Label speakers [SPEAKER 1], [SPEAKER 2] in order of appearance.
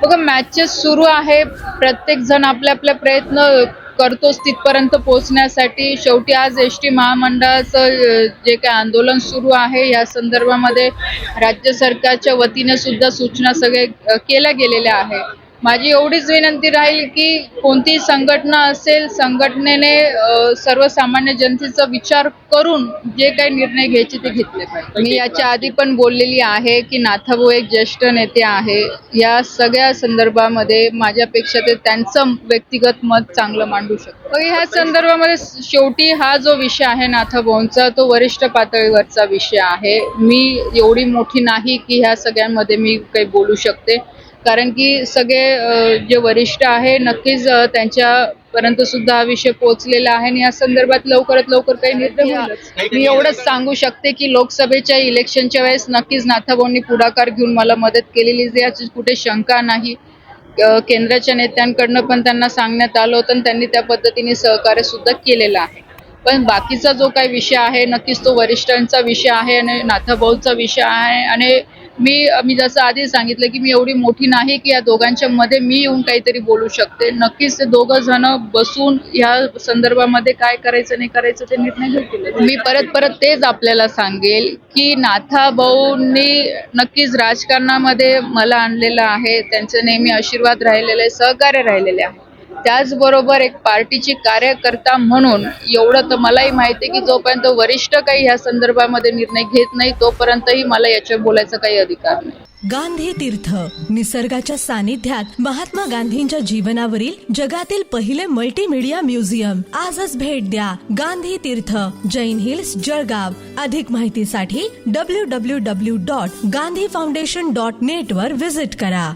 [SPEAKER 1] बघा, मॅचेस सुरू आहे. प्रत्येक जण आपले आपले प्रयत्न करतोच तिथपर्यंत पोहोचण्यासाठी. शेवटी आज एस.टी महामंडळाचं जे काही आंदोलन सुरू आहे या संदर्भामध्ये राज्य सरकारच्या वतीने सुद्धा सूचना सगळे केल्या गेलेल्या आहे. माझी एवढीच विनंती राहील की कोणतीही संघटना असेल, संघटनेने सर्वसामान्य जनतेचा विचार करून जे काही निर्णय घ्यायचे ते घेतले पाहिजे. मी याच्या आधी पण बोललेली आहे की नाथाभाऊ एक ज्येष्ठ नेते आहे. या सगळ्या संदर्भामध्ये माझ्यापेक्षा ते त्यांचं व्यक्तिगत मत चांगलं मांडू शकतो. ह्या संदर्भामध्ये शेवटी हा जो विषय आहे नाथाभाऊंचा, तो वरिष्ठ पातळीवरचा विषय आहे. मी एवढी मोठी नाही की ह्या सगळ्यांमध्ये मी काही बोलू शकते, कारण की सगळे जे वरिष्ठ आहे नक्कीच त्यांच्यापर्यंत सुद्धा हा विषय पोहोचलेला आहे आणि या संदर्भात लवकरात लवकर काही निर्णय होईलच. मी एवढंच सांगू शकते की लोकसभेच्या इलेक्शनच्या वेळेस नक्कीच नाथाभाऊंनी पुढाकार घेऊन मला मदत केलेली, याची कुठे शंका नाही. केंद्राच्या नेत्यांकडनं पण त्यांना सांगण्यात आलं होतं आणि त्यांनी त्या पद्धतीने सहकार्य सुद्धा केलेलं आहे. पण बाकीचा जो काही विषय आहे नक्कीच तो वरिष्ठांचा विषय आहे आणि नाथाभाऊचा विषय आहे. आणि मी जसं आधी सांगितलं की मी एवढी मोठी नाही की या दोघांच्या मध्ये मी येऊन काहीतरी बोलू शकते. नक्कीच ते दोघं जण बसून या संदर्भामध्ये काय करायचं नाही करायचं ते निर्णय घेतील. मी परत तेच आपल्याला सांगेल की नाथाभाऊंनी नक्कीच राजकारणामध्ये मला आणलेलं आहे. त्यांचे नेहमी आशीर्वाद राहिलेले, सहकार्य राहिलेले आहे. त्याचबरोबर एक पार्टीची कार्यकर्ता म्हणून एवढं तर मलाही माहिती आहे की जोपर्यंत वरिष्ठ काही ह्या संदर्भामध्ये निर्णय घेत नाही तोपर्यंतही मला याच्यावर बोलायचा काही अधिकार नाही.
[SPEAKER 2] गांधी तीर्थ, निसर्गाच्या सानिध्यात महात्मा गांधींच्या जीवनावरील जगातील पहिले मल्टीमीडिया म्युझियम. आजच भेट द्या. गांधी तीर्थ, जैन हिल्स, जळगाव. अधिक माहितीसाठी www.gandhifoundation.net वर विजिट करा.